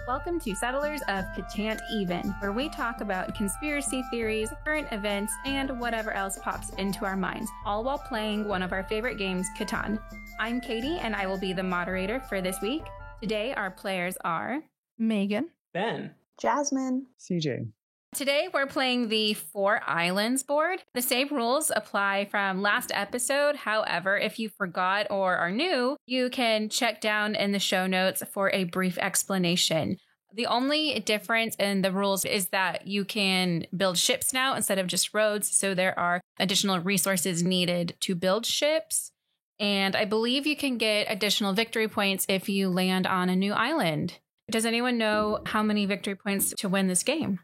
Welcome to Settlers of Catan Even, where we talk about conspiracy theories, current events, and whatever else pops into our minds, all while playing one of our favorite games, Catan. I'm Katie, and I will be the moderator for this week. Today, our players are Megan, Ben, Jasmine, CJ. Today, we're playing the Four Islands board. The same rules apply from last episode. However, if you forgot or are new, you can check down in the show notes for a brief explanation. The only difference in the rules is that you can build ships now instead of just roads. So there are additional resources needed to build ships. And I believe you can get additional victory points if you land on a new island. Does anyone know how many victory points to win this game?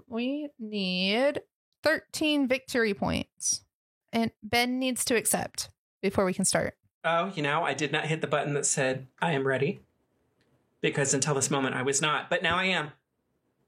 We need 13 victory points. And Ben needs to accept before we can start. Oh, I did not hit the button that said, I am ready. Because until this moment, I was not. But now I am.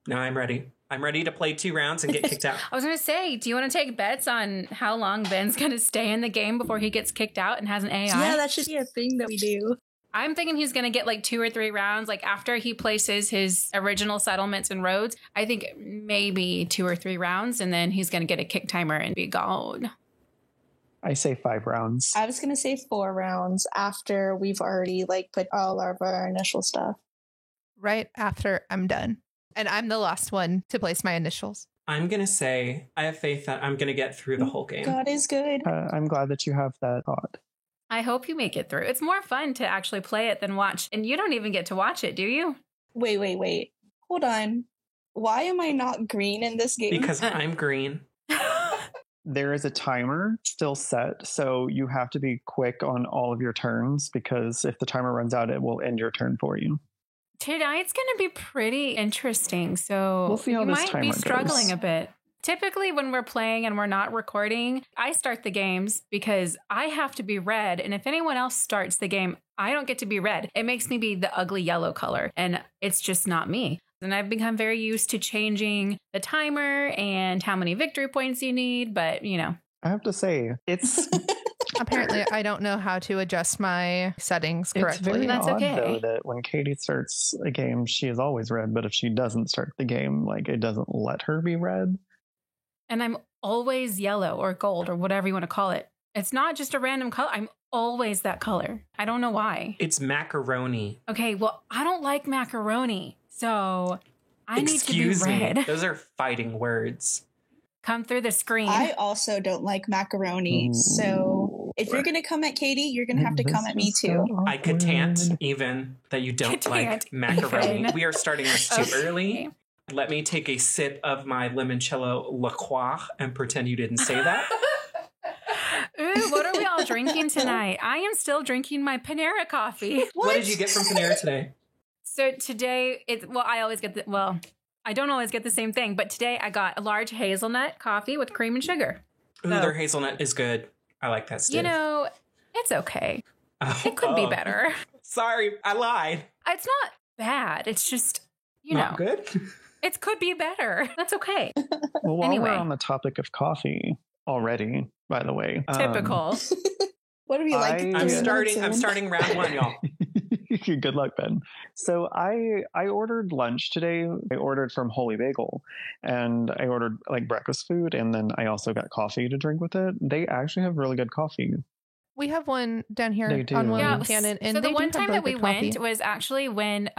Now I'm ready. I'm ready to play 2 rounds and get kicked out. I was going to say, do you want to take bets on how long Ben's going to stay in the game before he gets kicked out and has an AI? Yeah, that should be a thing that we do. I'm thinking he's going to get like 2 or 3 rounds. Like after he places his original settlements and roads, I think maybe 2 or 3 rounds. And then he's going to get a kick timer and be gone. I say 5 rounds. I was going to say 4 rounds after we've already put all of our initial stuff. Right after I'm done. And I'm the last one to place my initials. I'm going to say, I have faith that I'm going to get through the whole game. God is good. I'm glad that you have that thought. I hope you make it through. It's more fun to actually play it than watch. And you don't even get to watch it, do you? Wait. Hold on. Why am I not green in this game? Because I'm green. There is a timer still set, so you have to be quick on all of your turns, because if the timer runs out, it will end your turn for you. Tonight's going to be pretty interesting, so We'll see how you this might timer be struggling goes. a bit. Typically, when we're playing and we're not recording, I start the games because I have to be red, and if anyone else starts the game, I don't get to be red. It makes me be the ugly yellow color, and it's just not me. And I've become very used to changing the timer and how many victory points you need, but, I have to say, it's... Apparently, I don't know how to adjust my settings It's correctly. very That's odd, okay. though, that when Katie starts a game, she is always red, but if she doesn't start the game, it doesn't let her be red. And I'm always yellow or gold or whatever you want to call it. It's not just a random color. I'm always that color. I don't know why. It's macaroni. Okay, well, I don't like macaroni, so I Excuse need to be me. red. Those are fighting words. Come through the screen. I also don't like macaroni, so if you're going to come at Katie, you're going to have to come at me too. I can't even that you don't Can't like macaroni. even. We are starting this too Okay. early. Let me take a sip of my limoncello La Croix and pretend you didn't say that. Ooh, what are we all drinking tonight? I am still drinking my Panera coffee. What did you get from Panera today? So today, I don't always get the same thing, but today I got a large hazelnut coffee with cream and sugar. Ooh, So- their hazelnut is good. I like that stiff. It's okay. Oh, It could be better. Sorry, I lied. It's not bad. It's just, Not good. it could be better. That's okay. Well, while Anyway. we're on the topic of coffee already, by the way. Typical. What do we like? I'm I'm 3 starting. minutes I'm in? starting round 1, y'all. Good luck, Ben. So I ordered lunch today. I ordered from Holy Bagel, and I ordered breakfast food, and then I also got coffee to drink with it. They actually have really good coffee. We have one down here They do. on Yeah, William Cannon. And so they the do one have time really that we good coffee. went was actually when,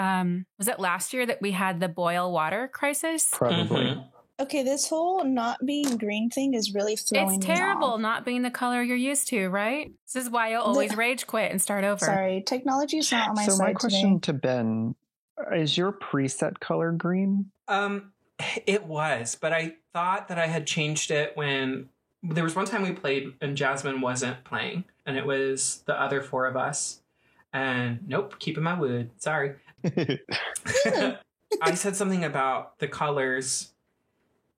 was it last year that we had the boil water crisis? Probably. Mhm. Okay, this whole not being green thing is really throwing It's me terrible off. not being the color you're used to, right? This is why you'll always rage quit and start over. Sorry, technology is not on my So side my question today. to Ben, is your preset color green? It was, but I thought that I had changed it when there was one time we played and Jasmine wasn't playing, and it was the other 4 of us. And nope, keeping my wood. Sorry. I said something about the colors.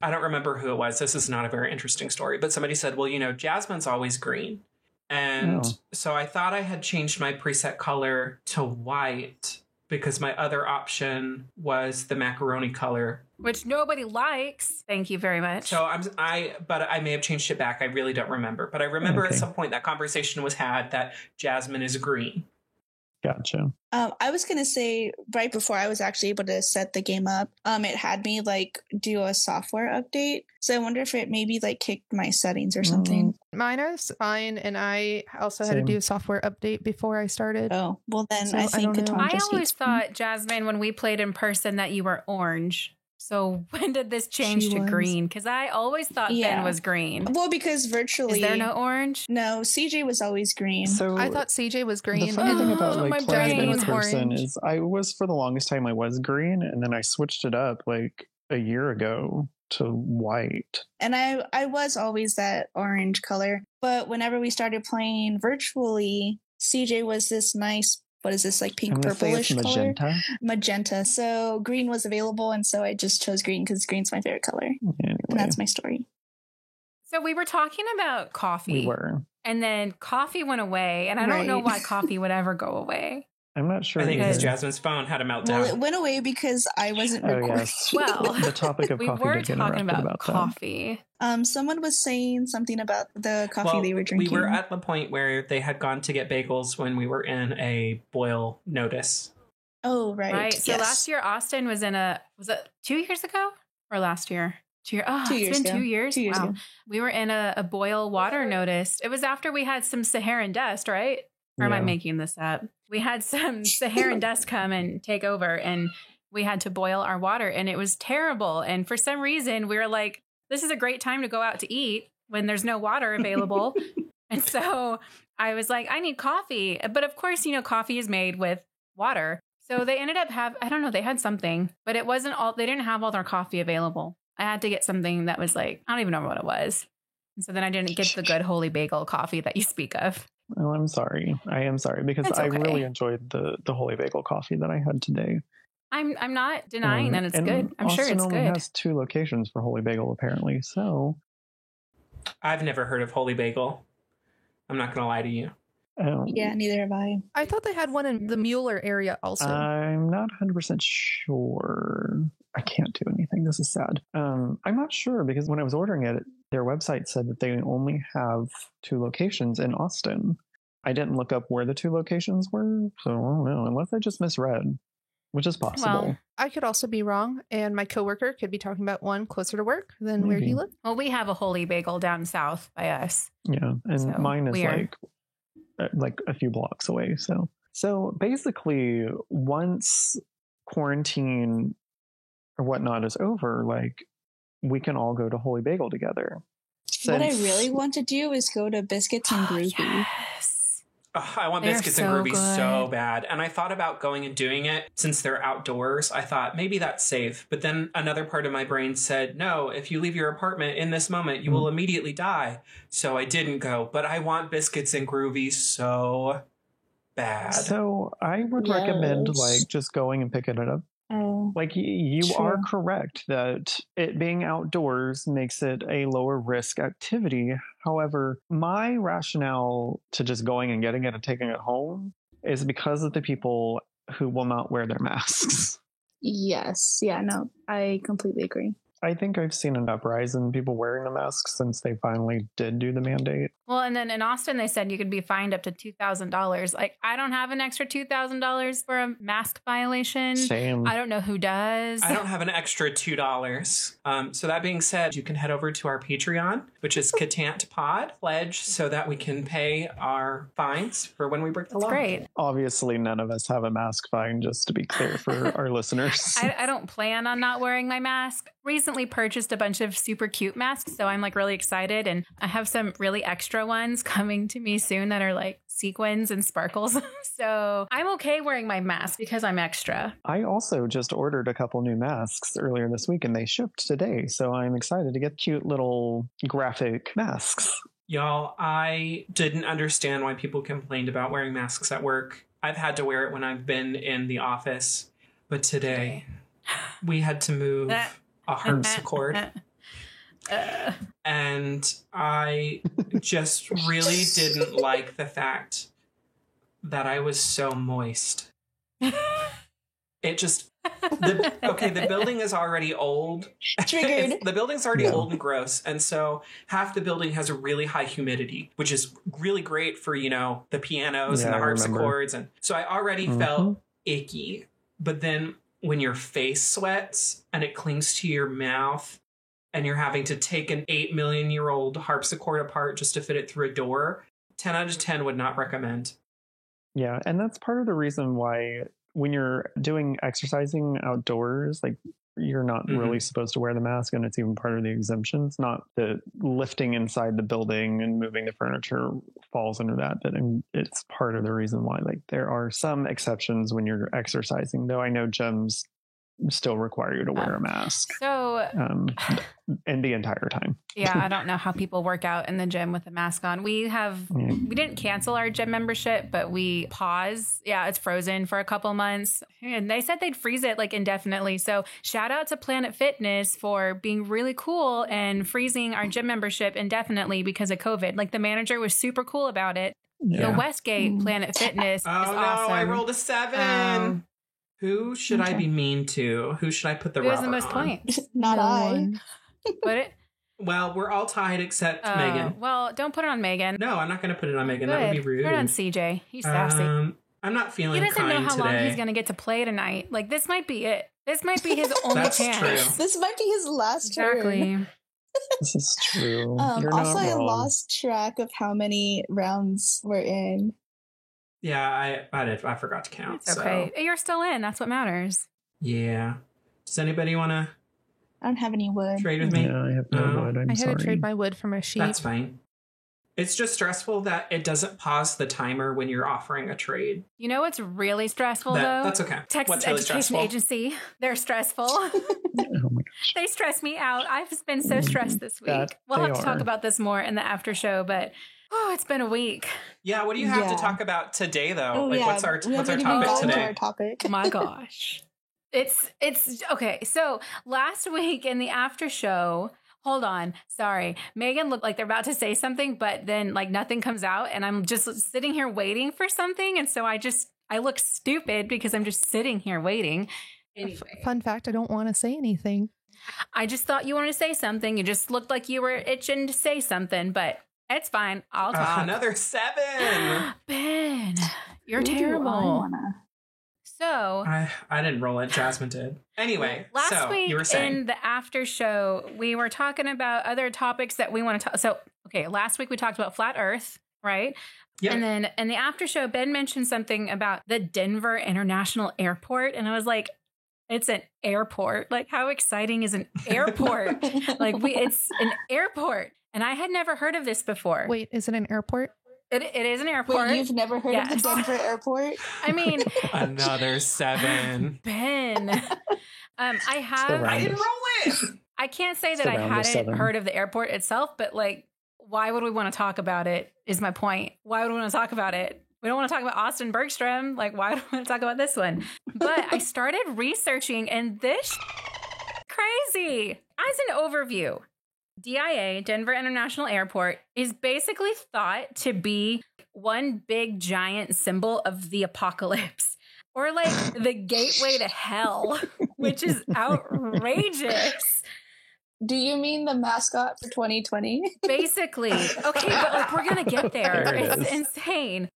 I don't remember who it was. This is not a very interesting story, but somebody said, well, Jasmine's always green. And Oh. so I thought I had changed my preset color to white because my other option was the macaroni color. Which nobody likes. Thank you very much. So but I may have changed it back. I really don't remember. But I remember Okay. at some point that conversation was had that Jasmine is green. Gotcha. I was gonna say right before I was actually able to set the game up, it had me like do a software update. So I wonder if it maybe like kicked my settings or something. Mine is fine, and I also had to Same. do a software update before I started. Oh, well then So I I think don't know. Catan I just always hates me. thought, Jasmine, when we played in person, that you were orange. So when did this change She to was. green? Because I always thought Ben Yeah. was green. Well, because virtually Is there no orange? No, CJ was always green. So I thought CJ was the green. funny thing about my like playing brain in was person orange. is I was for the longest time I was green, and then I switched it up like a year ago to white. And I was always that orange color. But whenever we started playing virtually, CJ was this nice, what is this, like pink I'm gonna say it's purplish color? magenta. Magenta. So green was available, and so I just chose green because green's my favorite color. Anyway, And that's my story. So we were talking about coffee. we were. And then coffee went away. And I don't know Right. why coffee would ever go away. I'm not sure. I think either. because Jasmine's phone had a meltdown. Well, it went away because I wasn't Oh recording. yes. Well, the topic of we coffee were did get talking interrupted about that. coffee. Someone was saying something about the coffee they were drinking. we were at the point where they had gone to get bagels when we were in a boil notice. Oh, right. Right. So Yes. last year, Austin was was it 2 years ago or last year? 2 years. Oh, 2 it's years been ago. 2 years. 2 years Wow. ago. We were in a boil water notice. It was after we had some Saharan dust, right? Or am I Yeah. making this up? We had some Saharan dust come and take over, and we had to boil our water, and it was terrible. And for some reason, we were like, this is a great time to go out to eat when there's no water available. And so I was like, I need coffee. But of course, coffee is made with water. So they ended up I don't know, they had something, but it wasn't they didn't have all their coffee available. I had to get something that was like, I don't even know what it was. And so then I didn't get the good Holy Bagel coffee that you speak of. Oh, I'm sorry. I am sorry because That's I okay. really enjoyed the Holy Bagel coffee that I had today. I'm not denying that it's And good. I'm sure Austin it's only good. has 2 locations for Holy Bagel apparently. So I've never heard of Holy Bagel. I'm not going to lie to you. Yeah, neither have I. I thought they had one in the Mueller area also. I'm not 100% sure. I can't do anything. This is sad. I'm not sure because when I was ordering it, their website said that they only have 2 locations in Austin. I didn't look up where the 2 locations were, so I don't know, unless I just misread, which is possible. Well, I could also be wrong, and my coworker could be talking about one closer to work than where Maybe. you live. Well, we have a Holy Bagel down south by us. Yeah, and So, mine is weird. like a few blocks away. So basically, once quarantine or whatnot is over, like we can all go to Holy Bagel together. What I Since- really want to do is go to Biscuits and Groovy. Yes. Ugh, I want They're biscuits so and Groovy good. so bad. And I thought about going and doing it since they're outdoors. I thought maybe that's safe. But then another part of my brain said, no, if you leave your apartment in this moment, you will immediately die. So I didn't go. But I want biscuits and Groovy so bad. So I would recommend Yes. like just going and picking it up. Oh, Like you Sure. are correct that it being outdoors makes it a lower risk activity. However, my rationale to just going and getting it and taking it home is because of the people who will not wear their masks. yes. Yeah, no, I completely agree. I think I've seen an uprise in people wearing the masks since they finally did do the mandate. Well, and then in Austin, they said you could be fined up to $2,000. Like, I don't have an extra $2,000 for a mask violation. Same. I don't know who does. I don't have an extra $2. So that being said, you can head over to our Patreon, which is Catant Pod, pledge so that we can pay our fines for when we break the That's law. great. Obviously, none of us have a mask fine, just to be clear for our listeners. I don't plan on not wearing my mask. Recently purchased a bunch of super cute masks, so I'm like really excited. And I have some really extra ones coming to me soon that are like sequins and sparkles. So I'm okay wearing my mask because I'm extra. I also just ordered a couple new masks earlier this week and they shipped today. So I'm excited to get cute little graphic masks. Y'all, I didn't understand why people complained about wearing masks at work. I've had to wear it when I've been in the office. But today, we had to move a harpsichord. And I just really didn't like the fact that I was so moist. It just the building is already old. Triggered. The building's already old and gross, and so half the building has a really high humidity, which is really great for the pianos and the harpsichords, and so I already felt icky. But then when your face sweats and it clings to your mouth, and you're having to take an 8 million year old harpsichord apart just to fit it through a door, 10 out of 10 would not recommend. Yeah, and that's part of the reason why when you're doing exercising outdoors, like you're not really supposed to wear the mask, and it's even part of the exemptions. Not the lifting inside the building and moving the furniture falls under that, but it's part of the reason why. Like there are some exceptions when you're exercising, though I know gyms still require you to wear a mask. So, and the entire time. Yeah, I don't know how people work out in the gym with a mask on. We didn't cancel our gym membership, but we paused. Yeah, it's frozen for a couple months. And they said they'd freeze it like indefinitely. So shout out to Planet Fitness for being really cool and freezing our gym membership indefinitely because of COVID. Like the manager was super cool about it. Yeah. The Westgate Planet Fitness is awesome. I rolled a 7. Who should I be mean to? Who should I put the Who rubber has the most on? points? Not I. Put Well, we're all tied except Megan. Well, don't put it on Megan. No, I'm not going to put it on Megan. That would be rude. Put it on CJ. He's sassy. I'm not feeling He doesn't know kind how today. long he's going to get to play tonight. Like, this might be it. This might be his only That's chance. true. This might be his last turn. Exactly. This is true. You're Also, not I wrong. lost track of how many rounds we're in. Yeah, I forgot to count. It's okay. You're still in. That's what matters. Yeah. Does anybody want to I don't have any wood. trade with me? Yeah, I have no wood. I'm I had sorry. to trade my wood for my sheep. That's fine. It's just stressful that it doesn't pause the timer when you're offering a trade. You know what's really stressful, though? That's okay. Texas What's really Education stressful? Agency. They're stressful. Oh my gosh. They stress me out. I've been so stressed this week. That We'll they have to talk are. about this more in the after show, but it's been a week. Yeah, what do you have Yeah. to talk about today, though? Oh, like, yeah. what's our We haven't even topic gotten to today? our topic. Oh my gosh. It's okay. So last week in the after show, hold on. Sorry. Megan looked like they're about to say something, but then like nothing comes out and I'm just sitting here waiting for something. And so I look stupid because I'm just sitting here waiting. Anyway, Fun fact, I don't want to say anything. I just thought you wanted to say something. You just looked like you were itching to say something, but it's fine. I'll talk. Another 7. Ben, you're Who do I terrible. wanna- So I didn't roll it. Jasmine did. Anyway, last so week you were saying. in the after show, we were talking about other topics that we want to talk. So, okay, last week we talked about flat Earth, right? Yep. And then in the after show, Ben mentioned something about the Denver International Airport, and I was like, "It's an airport. Like, how exciting is an airport? It's an airport." And I had never heard of this before. Wait, is it an airport? It is an airport. Wait, you've never heard of Yes. the Denver airport? I mean, Another 7. Ben, I Still have. round I didn't it. roll it. I can't say that Still I round to hadn't 7. heard of the airport itself, but like, why would we want to talk about it? Is my point. Why would we want to talk about it? We don't want to talk about Austin Bergstrom. Like, why do we want to talk about this one? But I started researching, and this crazy. As an overview, DIA, Denver International Airport, is basically thought to be one big giant symbol of the apocalypse, or like the gateway to hell, which is outrageous. Do you mean the mascot for 2020? Basically. Okay, but like we're going to get there. There it It's is. insane.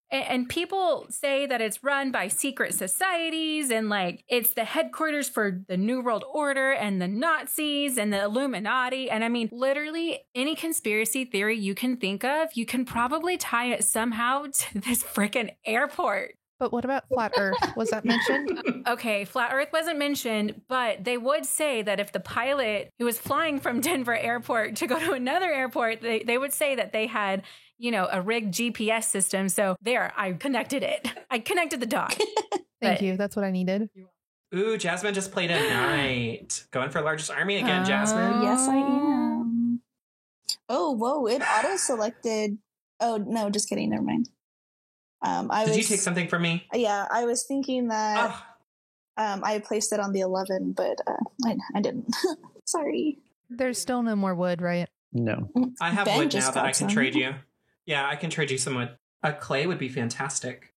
And people say that it's run by secret societies and like it's the headquarters for the New World Order and the Nazis and the Illuminati. And I mean, literally any conspiracy theory you can think of, you can probably tie it somehow to this freaking airport. But what about flat Earth? Was that mentioned? Okay, flat Earth wasn't mentioned, but they would say that if the pilot who was flying from Denver airport to go to another airport, they would say that they had, a rigged GPS system. So there, I connected it. I connected the dot. Thank But- you. That's what I needed. Ooh, Jasmine just played a knight. Going for largest army again, Jasmine. Yes, I am. Oh, whoa, it auto-selected. Oh, no, just kidding. Never mind. Did you take something from me? Yeah, I was thinking that Oh, I placed it on the 11, but I didn't. Sorry. There's still no more wood, right? No. I have Ben wood just now that I got can some. trade you. Yeah, I can trade you some wood. A clay would be fantastic.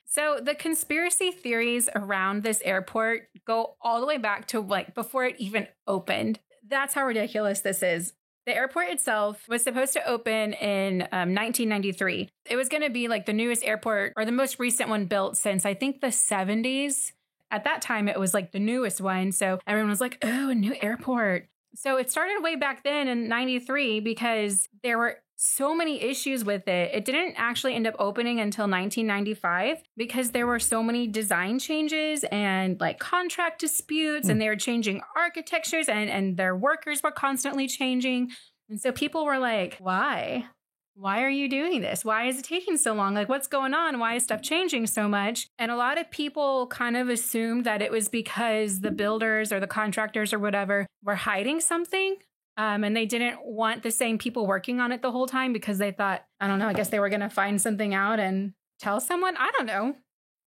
So the conspiracy theories around this airport go all the way back to like before it even opened. That's how ridiculous this is. The airport itself was supposed to open in 1993. It was going to be like the newest airport or the most recent one built since I think the 70s. At that time, it was like the newest one. So everyone was like, oh, a new airport. So it started way back then in 93 because there were so many issues with it. It didn't actually end up opening until 1995 because there were so many design changes and like contract disputes and they were changing architectures and their workers were constantly changing. And so people were like, why? Why are you doing this? Why is it taking so long? Like, what's going on? Why is stuff changing so much? And a lot of people kind of assumed that it was because the builders or the contractors or whatever were hiding something. And they didn't want the same people working on it the whole time because they thought, I don't know, I guess they were going to find something out and tell someone. I don't know.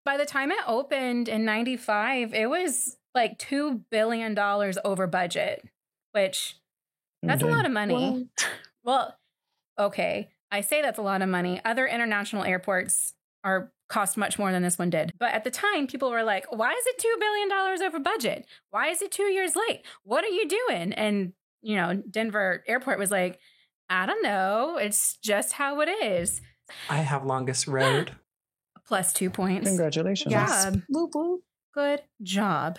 By the time it opened in 95, it was like $2 billion over budget, which that's a lot of money. Well, okay. I say that's a lot of money. Other international airports cost much more than this one did. But at the time, people were like, why is it $2 billion over budget? Why is it 2 years late? What are you doing? And, you know, Denver Airport was like, I don't know. It's just how it is. I have longest road. Plus 2 points. Congratulations. Good job. Woo woo. Good job.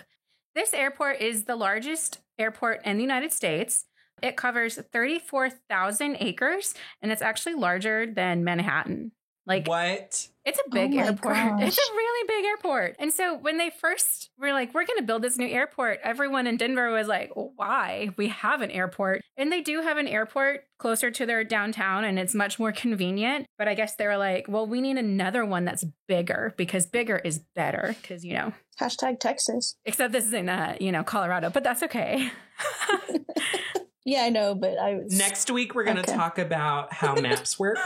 This airport is the largest airport in the United States. It covers 34,000 acres, and it's actually larger than Manhattan. Like, what? It's a big Oh my airport. gosh. It's a really big airport. And so when they first were like, we're going to build this new airport, everyone in Denver was like, why? We have an airport. And they do have an airport closer to their downtown, and it's much more convenient. But I guess they were like, well, we need another one that's bigger because bigger is better because, you know. Hashtag Texas. Except this is in, Colorado, but that's okay. Yeah, I know, but I was... Next week, we're going to talk about how maps work.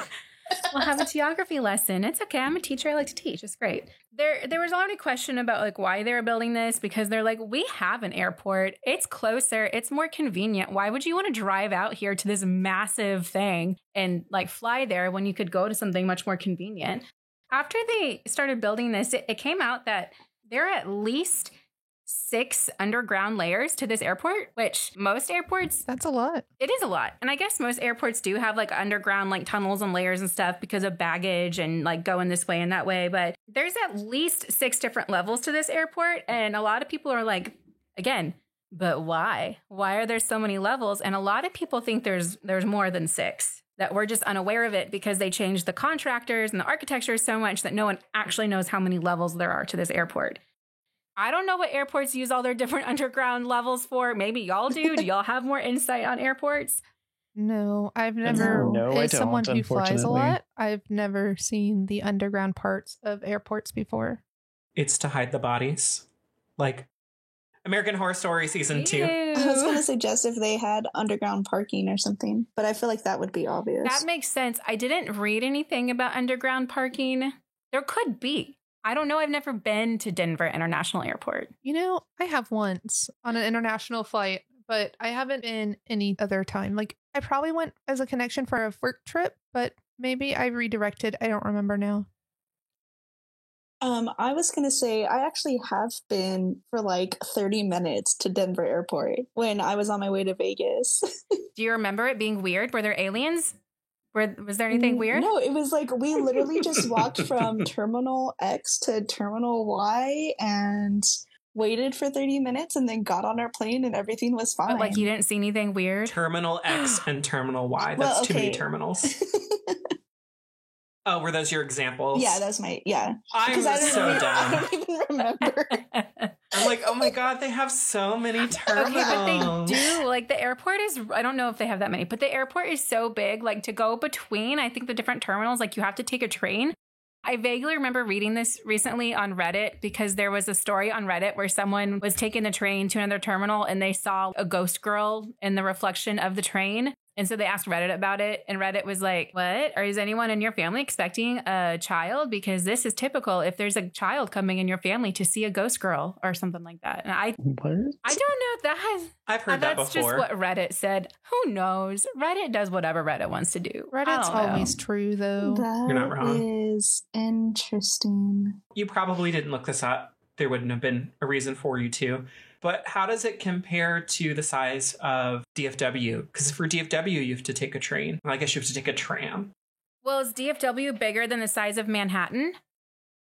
We'll have a geography lesson. It's okay. I'm a teacher. I like to teach. It's great. There was already a question about like why they were building this because they're like, we have an airport. It's closer. It's more convenient. Why would you want to drive out here to this massive thing and like fly there when you could go to something much more convenient? After they started building this, it came out that there are at least 6 underground layers to this airport, which most airports... That's a lot. It is a lot. And I guess most airports do have like underground like tunnels and layers and stuff because of baggage and like going this way and that way. But there's at least 6 different levels to this airport. And a lot of people are like, again, but why? Why are there so many levels? And a lot of people think there's more than 6. That we're just unaware of it because they changed the contractors and the architecture so much that no one actually knows how many levels there are to this airport. I don't know what airports use all their different underground levels for. Maybe y'all do. Do y'all have more insight on airports? No, I've never. No, I as someone don't, who flies a unfortunately. lot, I've never seen the underground parts of airports before. It's to hide the bodies. Like American Horror Story Season 2. I was going to suggest if they had underground parking or something, but I feel like that would be obvious. That makes sense. I didn't read anything about underground parking. There could be. I don't know. I've never been to Denver International Airport. You know, I have once on an international flight, but I haven't been any other time. Like, I probably went as a connection for a work trip, but maybe I redirected. I don't remember now. I was going to say, I actually have been for like 30 minutes to Denver Airport when I was on my way to Vegas. Do you remember it being weird? Were there aliens? Was there anything weird? No, it was like we literally just walked from Terminal X to Terminal Y and waited for 30 minutes and then got on our plane and everything was fine. But, like, you didn't see anything weird? Terminal X and Terminal Y. That's Well, too many okay. terminals. Oh, were those your examples? Yeah, that's my, yeah. I'm 'Cause I don't so even- I dumb. don't even remember. I'm like, oh my God, they have so many terminals. Okay, but they do. Like, the airport is, I don't know if they have that many, but the airport is so big. Like, to go between, I think, the different terminals, like, you have to take a train. I vaguely remember reading this recently on Reddit because there was a story on Reddit where someone was taking the train to another terminal and they saw a ghost girl in the reflection of the train. And so they asked Reddit about it, and Reddit was like, what? Or is anyone in your family expecting a child? Because this is typical if there's a child coming in your family to see a ghost girl or something like that. And I What? don't know if that has... I've heard that That's before. just what Reddit said. Who knows? Reddit does whatever Reddit wants to do. I Reddit's don't know. always true, though. You're not wrong. Is interesting. You probably didn't look this up. There wouldn't have been a reason for you to. But how does it compare to the size of DFW? Because for DFW, you have to take a train. Well, I guess you have to take a tram. Well, is DFW bigger than the size of Manhattan?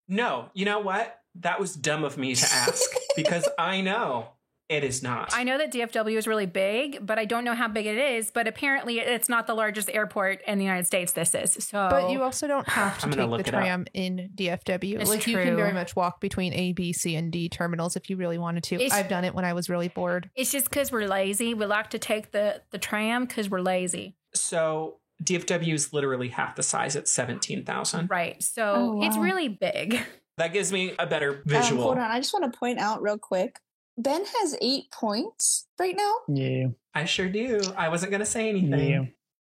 No, you know what? That was dumb of me to ask because I know it is not. I know that DFW is really big, but I don't know how big it is. But apparently, it's not the largest airport in the United States. This is so. But you also don't have to I'm gonna take look the it up. tram in DFW. It's Like you can true. very much walk between A, B, C, and D terminals if you really wanted to. It's- I've done it when I was really bored. It's just because we're lazy. We like to take the tram because we're lazy. So DFW is literally half the size at 17,000. Right. So Oh, it's wow. really big. That gives me a better visual. Hold on, I just want to point out real quick. Ben has 8 points right now. Yeah. I sure do. I wasn't going to say anything.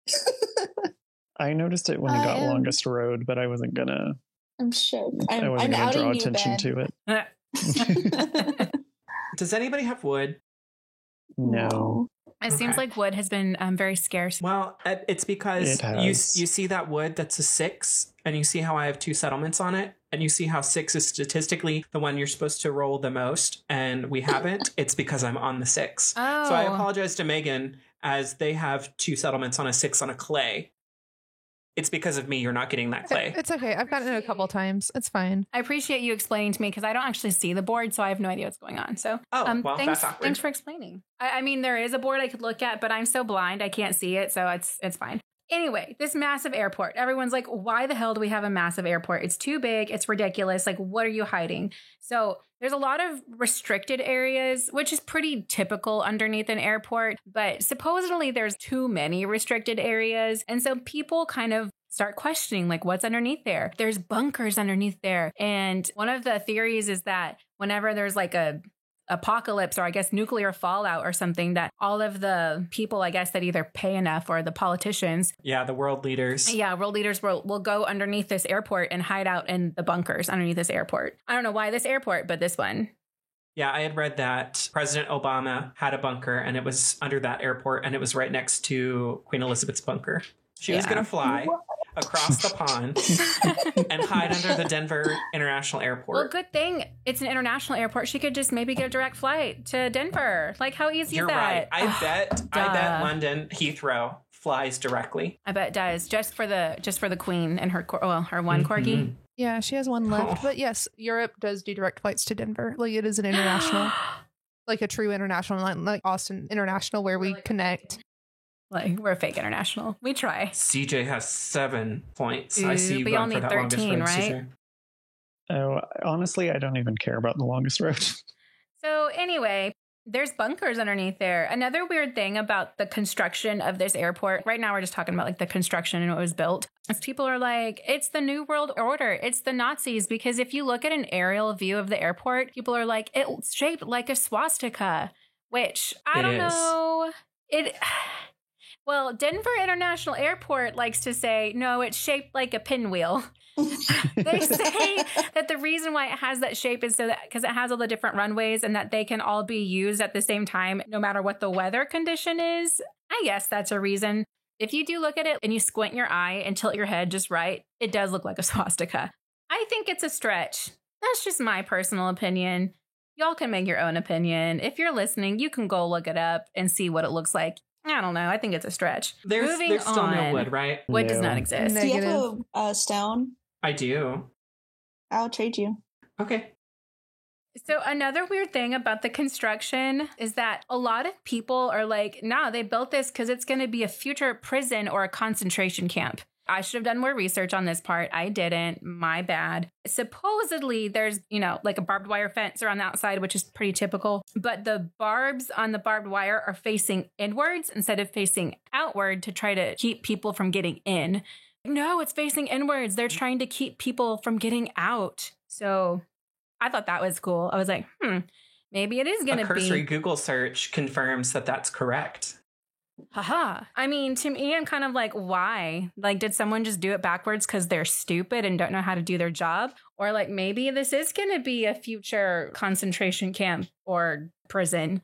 Yeah. I noticed it when it I got am- longest road, but I wasn't gonna. I'm shook. I I'm wasn't gonna outing draw you, attention Ben. to it. Does anybody have wood? No. It seems Okay. like wood has been very scarce. Well, it's because It has. you see that wood that's a 6, and you see how I have 2 settlements on it, and you see how 6 is statistically the one you're supposed to roll the most, and we haven't. It's because I'm on the 6. Oh. So I apologize to Megan, as they have 2 settlements on a 6 on a clay. It's because of me you're not getting that clay. It's okay. I've gotten it a couple times. It's fine. I appreciate you explaining to me because I don't actually see the board, so I have no idea what's going on. So, Oh, well, thanks, that's awkward. thanks for explaining. I mean, there is a board I could look at, but I'm so blind I can't see it, so it's fine. Anyway, this massive airport. Everyone's like, why the hell do we have a massive airport? It's too big. It's ridiculous. Like, what are you hiding? So there's a lot of restricted areas, which is pretty typical underneath an airport. But supposedly there's too many restricted areas. And so people kind of start questioning, like, what's underneath there? There's bunkers underneath there. And one of the theories is that whenever there's like a apocalypse or I guess nuclear fallout or something, that all of the people, I guess, that either pay enough or the politicians, Yeah, the world leaders. world leaders will go underneath this airport and hide out in the bunkers underneath this airport. I don't know why this airport, but this one. Yeah, I had read that President Obama had a bunker, and it was under that airport, and it was right next to Queen Elizabeth's bunker. She was Yeah. going to fly across the pond and hide under the Denver International Airport. Well, good thing it's an international airport. She could just maybe get a direct flight to Denver. Like, how easy You're is right. that? I bet duh. London Heathrow flies directly. I bet it does, just for the queen and her her one corgi. Mhm. Yeah, she has one left. Oh. But yes, Europe does do direct flights to Denver. Like it is an international, like a true international line, like Austin International, where we connect. Like, we're fake international. We try. CJ has 7 points. I Ooh, see you but you going only for that longest 13, road, right? CJ. Oh, honestly, I don't even care about the longest road. So anyway, there's bunkers underneath there. Another weird thing about the construction of this airport, right now we're just talking about like the construction and what was built, is people are like, it's the New World Order. It's the Nazis. Because if you look at an aerial view of the airport, people are like, it's shaped like a swastika, which I It don't is. know. Well, Denver International Airport likes to say, no, it's shaped like a pinwheel. They say that the reason why it has that shape is so that because it has all the different runways and that they can all be used at the same time, no matter what the weather condition is. I guess that's a reason. If you do look at it and you squint your eye and tilt your head just right, it does look like a swastika. I think it's a stretch. That's just my personal opinion. Y'all can make your own opinion. If you're listening, you can go look it up and see what it looks like. I don't know. I think it's a stretch. There's Moving still no on. wood, right? Wood does No. not exist. No. Do you have Negative. a stone? I do. I'll trade you. Okay. So another weird thing about the construction is that a lot of people are like, nah, they built this because it's going to be a future prison or a concentration camp. I should have done more research on this part. I didn't. My bad. Supposedly there's, like a barbed wire fence around the outside, which is pretty typical. But the barbs on the barbed wire are facing inwards instead of facing outward to try to keep people from getting in. No, it's facing inwards. They're trying to keep people from getting out. So I thought that was cool. I was like, maybe it is going A to cursory be. Google search confirms that that's correct. Haha. I mean, to me, I'm kind of like, why? Like, did someone just do it backwards because they're stupid and don't know how to do their job? Or like, maybe this is going to be a future concentration camp or prison.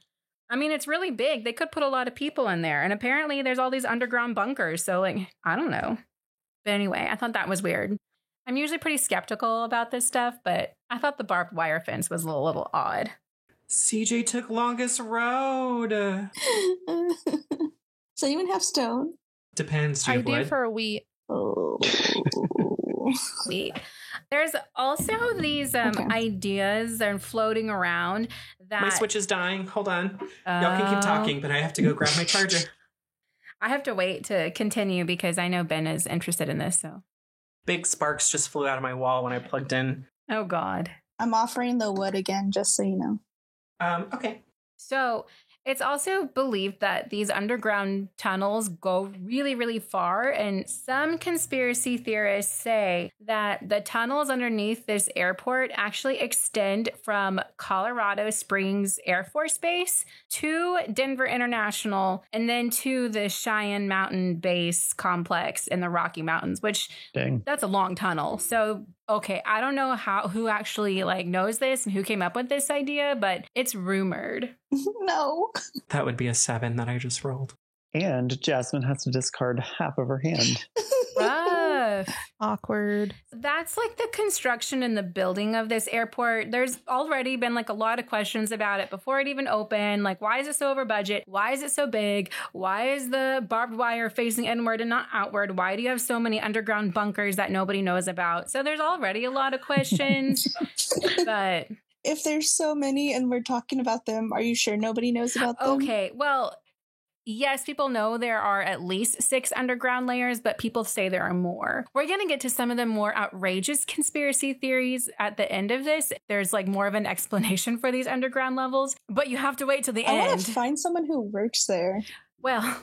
I mean, it's really big. They could put a lot of people in there. And apparently there's all these underground bunkers. So like, I don't know. But anyway, I thought that was weird. I'm usually pretty skeptical about this stuff, but I thought the barbed wire fence was a little odd. CJ took longest road. So you even have stone? Depends. Do you I have do wood? for a wheat. Oh. Sweet. There's also these ideas that are floating around that My Switch is dying. Hold on. Y'all can keep talking, but I have to go grab my charger. I have to wait to continue because I know Ben is interested in this. So, Big sparks just flew out of my wall when I plugged in. oh God. I'm offering the wood again, just so you know. Okay. So it's also believed that these underground tunnels go really, really far. And some conspiracy theorists say that the tunnels underneath this airport actually extend from Colorado Springs Air Force Base to Denver International and then to the Cheyenne Mountain Base complex in the Rocky Mountains, which Dang. that's a long tunnel. So okay, I don't know who actually like knows this and who came up with this idea, but it's rumored. No. That would be a 7 that I just rolled. And Jasmine has to discard half of her hand. Rough. Awkward. That's like the construction and the building of this airport. There's already been like a lot of questions about it before it even opened. Like, why is it so over budget? Why is it so big? Why is the barbed wire facing inward and not outward? Why do you have so many underground bunkers that nobody knows about? So there's already a lot of questions, but If there's so many and we're talking about them, are you sure nobody knows about them? okay, well, yes, people know there are at least 6 underground layers, but people say there are more. We're going to get to some of the more outrageous conspiracy theories at the end of this. There's like more of an explanation for these underground levels, but you have to wait till the I want end. to find someone who works there. Well,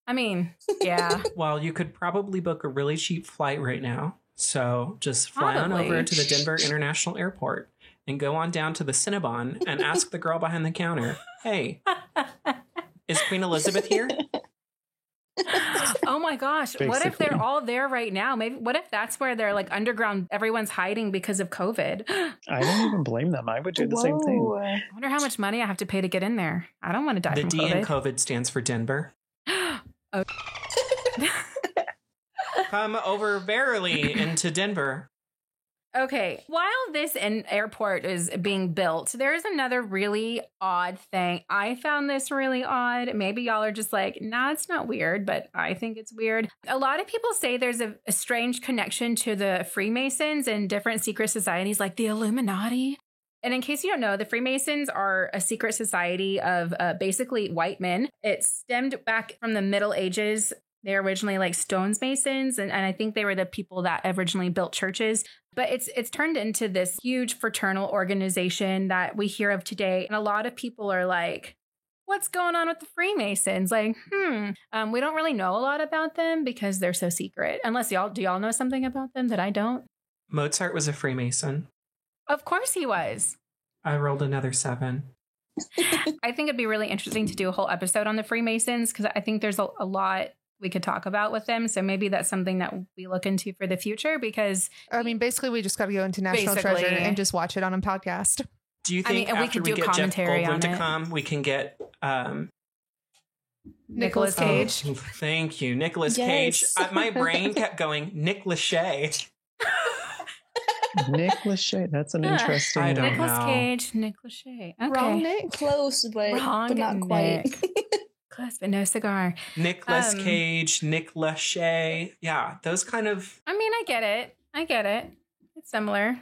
I mean, yeah. Well, you could probably book a really cheap flight right now. So just fly on Probably. over to the Denver International Airport and go on down to the Cinnabon and ask the girl behind the counter, hey, is Queen Elizabeth here? Oh my gosh. What if they're Basically. all there right now? Maybe what if that's where they're like underground, everyone's hiding because of COVID? I don't even blame them. I would do the same thing. Whoa. I wonder how much money I have to pay to get in there. I don't want to die The from D in COVID. COVID stands for Denver. Oh. Come over verily into Denver. Okay, while this airport is being built, there's another really odd thing. I found this really odd. Maybe y'all are just like, nah, it's not weird, but I think it's weird. A lot of people say there's a strange connection to the Freemasons and different secret societies like the Illuminati. And in case you don't know, the Freemasons are a secret society of basically white men. It stemmed back from the Middle Ages. They're originally like stonemasons, and I think they were the people that originally built churches. But it's turned into this huge fraternal organization that we hear of today. And a lot of people are like, what's going on with the Freemasons? Like, we don't really know a lot about them because they're so secret. Unless do y'all know something about them that I don't? Mozart was a Freemason. Of course he was. I rolled another 7. I think it'd be really interesting to do a whole episode on the Freemasons because I think there's a lot we could talk about with them. So maybe that's something that we look into for the future because I mean, basically, we just got to go into National Basically. Treasure and just watch it on a podcast. Do you I mean, think and we after could we do get Jeff commentary on Goldblum to it. come, we can get Nicolas Cage. Oh, thank you, Nicolas Yes. Cage. My brain kept going Nick Lachey. Nick Lachey. That's an interesting. I don't Nicolas know. Cage, Nick Lachey. Okay. Wrong, Nick. Close, but Wrong, not quite. Close, but no cigar. Nicolas Um, Cage, Nick Lachey. Yeah, those kind of. I mean, I get it. It's similar.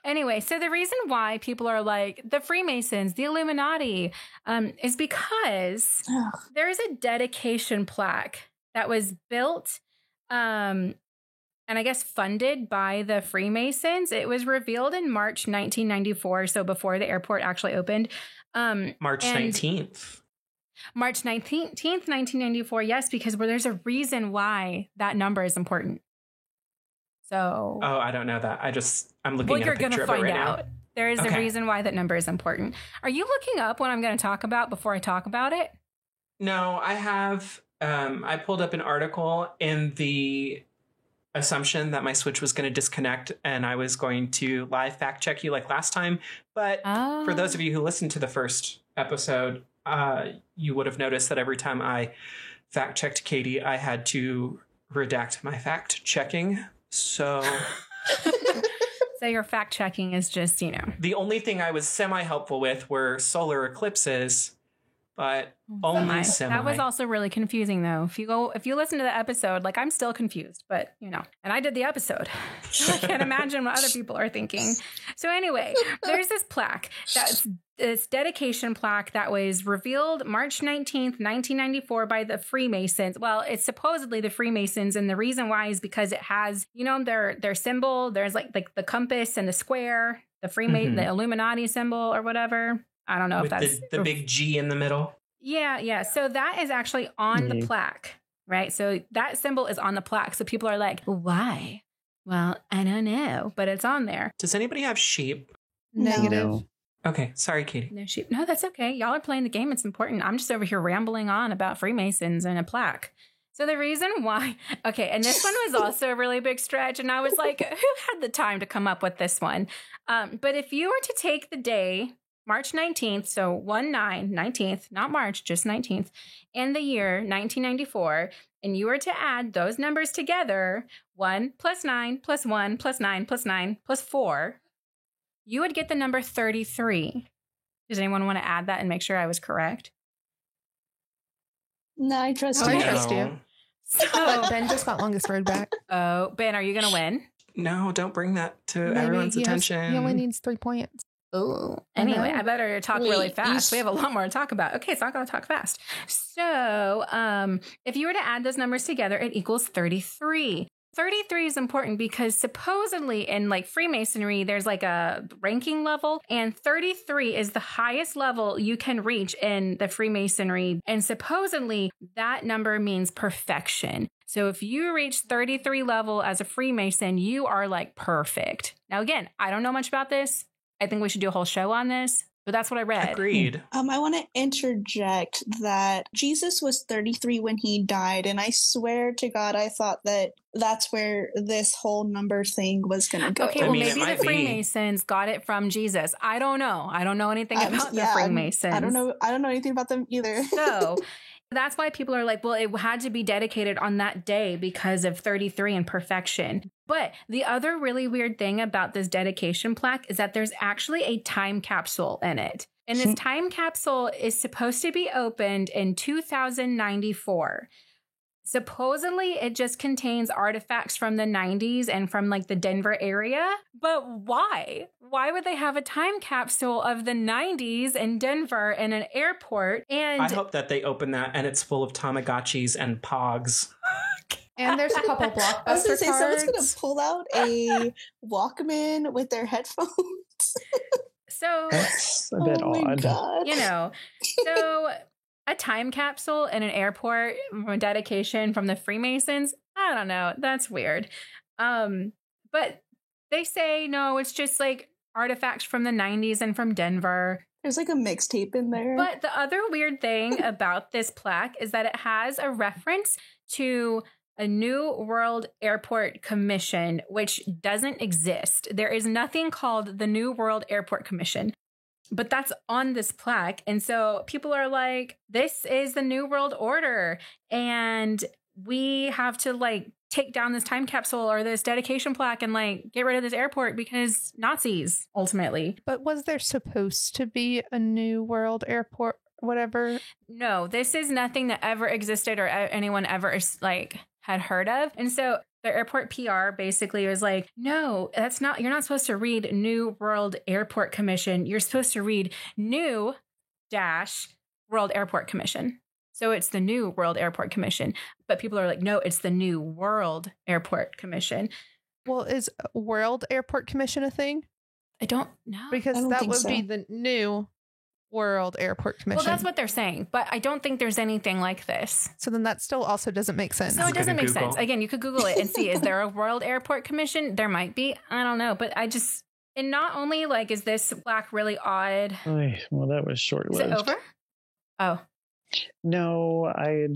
Anyway, so the reason why people are like the Freemasons, the Illuminati, is because Ugh. there is a dedication plaque that was built, and I guess funded by the Freemasons. It was revealed in March 1994, so before the airport actually opened. March and- 19th. March 19th, 1994, yes, because there's a reason why that number is important. So, Oh, I don't know that. I'm looking well, at you're a going picture to of it find right out. now. There is Okay. a reason why that number is important. Are you looking up what I'm going to talk about before I talk about it? No, I have I pulled up an article in the assumption that my Switch was going to disconnect and I was going to live fact check you like last time. But for those of you who listened to the first episode, you would have noticed that every time I fact checked Katie, I had to redact my fact checking. So So your fact checking is just, the only thing I was semi-helpful with were solar eclipses, but only semi. That was also really confusing though. If you listen to the episode, like I'm still confused, but and I did the episode. So I can't imagine what other people are thinking. So anyway, there's this plaque that's this dedication plaque that was revealed March 19th, 1994 by the Freemasons. Well, it's supposedly the Freemasons. And the reason why is because it has, their symbol. There's like the compass and the square, the the Illuminati symbol or whatever. I don't know if that's the big G in the middle. Yeah. So that is actually on the plaque, right? So that symbol is on the plaque. So people are like, why? Well, I don't know, but it's on there. Does anybody have sheep? Negative. No. Okay, sorry, Katie. No sheep. No, that's okay. Y'all are playing the game. It's important. I'm just over here rambling on about Freemasons and a plaque. So the reason why, okay, and this one was also a really big stretch. And I was like, who had the time to come up with this one? But if you were to take the day, March 19th, so 19th, not March, just 19th, and the year 1994, and you were to add those numbers together, 1 plus 9 plus 1 plus 9 plus 9 plus 4, you would get the number 33. Does anyone want to add that and make sure I was correct? No, I trust Oh, you. I trust you. But Ben just got longest road back. Oh, Ben, are you going to win? No, don't bring that to Maybe everyone's attention. He only needs 3 points. Oh, anyway, I better talk really fast. We have a lot more to talk about. Okay, so I'm going to talk fast. So if you were to add those numbers together, it equals 33. 33 is important because supposedly in like Freemasonry, there's like a ranking level, and 33 is the highest level you can reach in the Freemasonry. And supposedly that number means perfection. So if you reach 33 level as a Freemason, you are like perfect. Now, again, I don't know much about this. I think we should do a whole show on this, but that's what I read. Agreed. I want to interject that Jesus was 33 when he died, and I swear to God, I thought that that's where this whole number thing was going to go. Okay, well, maybe the Freemasons got it from Jesus. I don't know. I don't know anything about the Freemasons. I don't know anything about them either. So that's why people are like, well, it had to be dedicated on that day because of 33 and perfection. But the other really weird thing about this dedication plaque is that there's actually a time capsule in it. And this time capsule is supposed to be opened in 2094. Supposedly, it just contains artifacts from the 90s and from like the Denver area. But why? Why would they have a time capsule of the 90s in Denver in an airport? And I hope that they open that and it's full of Tamagotchis and Pogs. And there's a couple I was Blockbuster going to say, someone's going cards. to pull out a Walkman with their headphones. so, That's a bit odd. God. So a time capsule in an airport from a dedication from the Freemasons, I don't know. That's weird. But they say, no, it's just like artifacts from the 90s and from Denver. There's like a mixtape in there. But the other weird thing about this plaque is that it has a reference to a New World Airport Commission, which doesn't exist. There is nothing called the New World Airport Commission, but that's on this plaque. And so people are like, this is the New World Order, and we have to like take down this time capsule or this dedication plaque and like get rid of this airport because Nazis, ultimately. But was there supposed to be a New World Airport, whatever? No, this is nothing that ever existed or anyone ever like had heard of. And so the airport PR basically was like, no, that's not, you're not supposed to read New World Airport Commission. You're supposed to read New World Airport Commission. So it's the New World Airport Commission. But people are like, no, it's the New World Airport Commission. Well, is World Airport Commission a thing? I don't know. Because I don't that think would so. be the New World Airport Commission. Well, that's what they're saying, but I don't think there's anything like this. So then that still also doesn't make sense. So it doesn't make Google. sense. Again, you could Google it and see, is there a World Airport Commission? There might be. I don't know. But and not only like, is this plaque really odd? Ay, well, that was Is short-lived. it over? Oh. No, I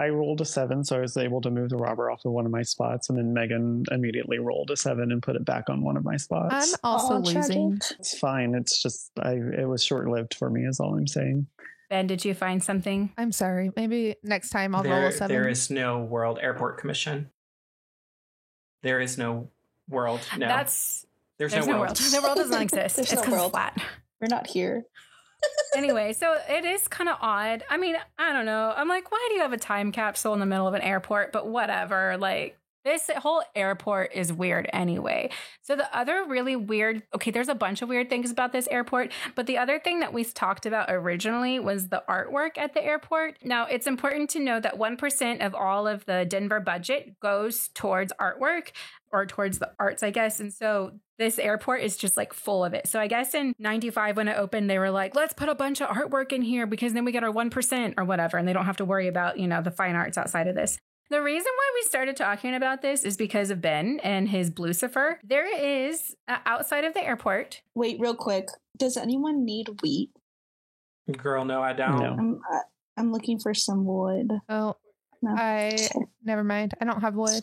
rolled a 7, so I was able to move the robber off of one of my spots, and then Megan immediately rolled a 7 and put it back on one of my I'm spots. also Aw, losing. tragic. It's fine. It's just it was short-lived for me is all I'm saying. Ben, did you find something? I'm sorry. Maybe next time I'll roll a 7. There is no World Airport Commission. There is no world. No. There's There's no no world. world. The world does not exist. There's It's no 'cause it's world. flat. We're not here. Anyway, so it is kind of odd. I mean, I don't know. I'm like, why do you have a time capsule in the middle of an airport? But whatever. Like, this whole airport is weird anyway. So the other really weird, okay, there's a bunch of weird things about this airport, but the other thing that we talked about originally was the artwork at the airport. Now, it's important to know that 1% of all of the Denver budget goes towards artwork, or towards the arts, I guess. And so this airport is just like full of it. So I guess in 95 when it opened, they were like, let's put a bunch of artwork in here because then we get our 1% or whatever. And they don't have to worry about, the fine arts outside of this. The reason why we started talking about this is because of Ben and his Blucifer. There is, outside of the airport. Wait, real quick. Does anyone need wheat? Girl, no, I don't. No. I'm looking for some wood. Oh, No. never mind. I don't have wood.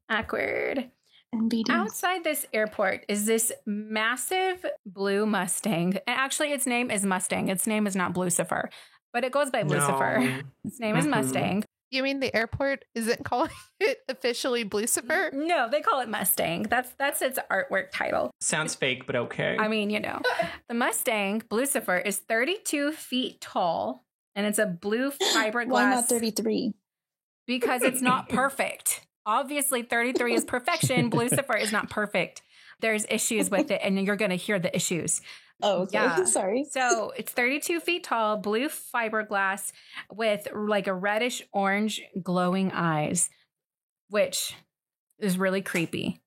Awkward. NBD. Outside this airport is this massive blue Mustang. And actually, its name is Mustang. Its name is not Blucifer, but it goes by Blucifer. No. Its name is Mhm. Mustang. You mean the airport isn't calling it officially Blucifer? No, they call it Mustang. That's its artwork title. Sounds fake, but okay. I mean, the Mustang Blucifer is 32 feet tall, and it's a blue fiberglass. Why not 33? Because it's not perfect. Obviously, 33 is perfection. Blucifer is not perfect. There's issues with it, and you're going to hear the issues. Oh, okay. Yeah. Sorry. So it's 32 feet tall, blue fiberglass with like a reddish orange glowing eyes, which is really creepy.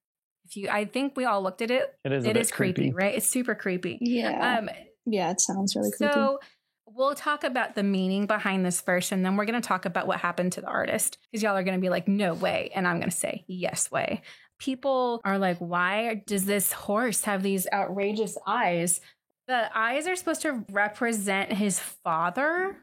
I think we all looked at it. It is a It bit is creepy, right? It's super creepy. Yeah. Yeah, it sounds really creepy. So we'll talk about the meaning behind this first, and then we're going to talk about what happened to the artist, because y'all are going to be like, no way. And I'm going to say, yes way. People are like, why does this horse have these outrageous eyes? The eyes are supposed to represent his father,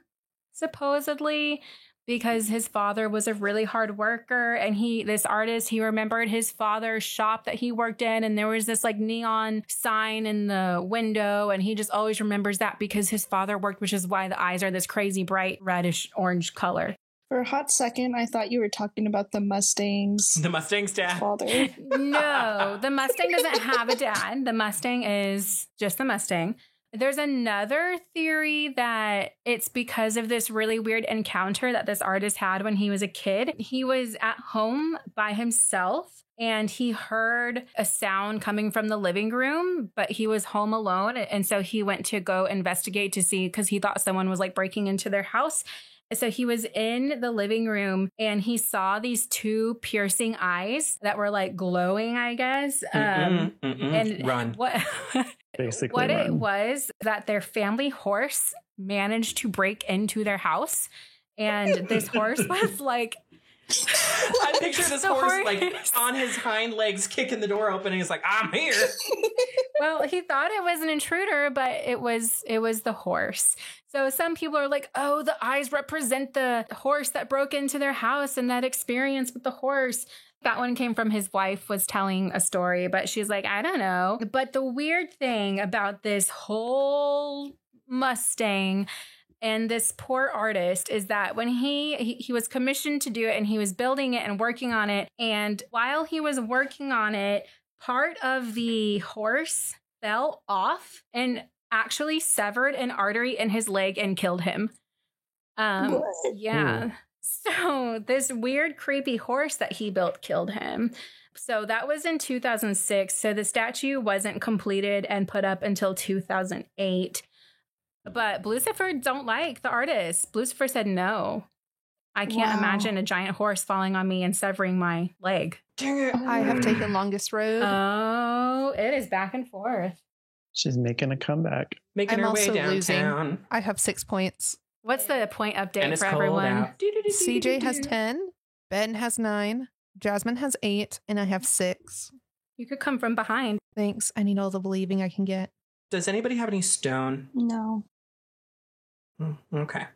supposedly, because his father was a really hard worker, and this artist, he remembered his father's shop that he worked in, and there was this like neon sign in the window, and he just always remembers that because his father worked, which is why the eyes are this crazy bright reddish orange color. For a hot second, I thought you were talking about the Mustang's The Mustang's dad. father. No, the Mustang doesn't have a dad. The Mustang is just the Mustang. There's another theory that it's because of this really weird encounter that this artist had when he was a kid. He was at home by himself and he heard a sound coming from the living room, but he was home alone. And so he went to go investigate to see, because he thought someone was like breaking into their house. So he was in the living room and he saw these two piercing eyes that were like glowing, I guess. And Run. What Basically, what it run. was that their family horse managed to break into their house, and this horse was like, I picture this The horse like horse. on his hind legs, kicking the door open, and he's like, "I'm here." well, he thought it was an intruder, but it was the horse. So some people are like, oh, the eyes represent the horse that broke into their house and that experience with the horse. That one came from his wife was telling a story, but she's like, I don't know. But the weird thing about this whole Mustang and this poor artist is that when he was commissioned to do it and he was building it and working on it, and while he was working on it, part of the horse fell off and actually severed an artery in his leg and killed him. What? Yeah. So this weird, creepy horse that he built killed him. So that was in 2006. So the statue wasn't completed and put up until 2008. But Blucifer don't like the artist. Blucifer said, no, I can't Wow. imagine a giant horse falling on me and severing my leg. Dang it. I have taken longest road. Oh, it is back and forth. She's making a comeback. Making I'm her way also losing. downtown. I have 6 points. What's the point update And it's for cold everyone? out. CJ has 10. Ben has 9. Jasmine has 8. And I have 6. You could come from behind. Thanks. I need all the believing I can get. Does anybody have any stone? No. Okay.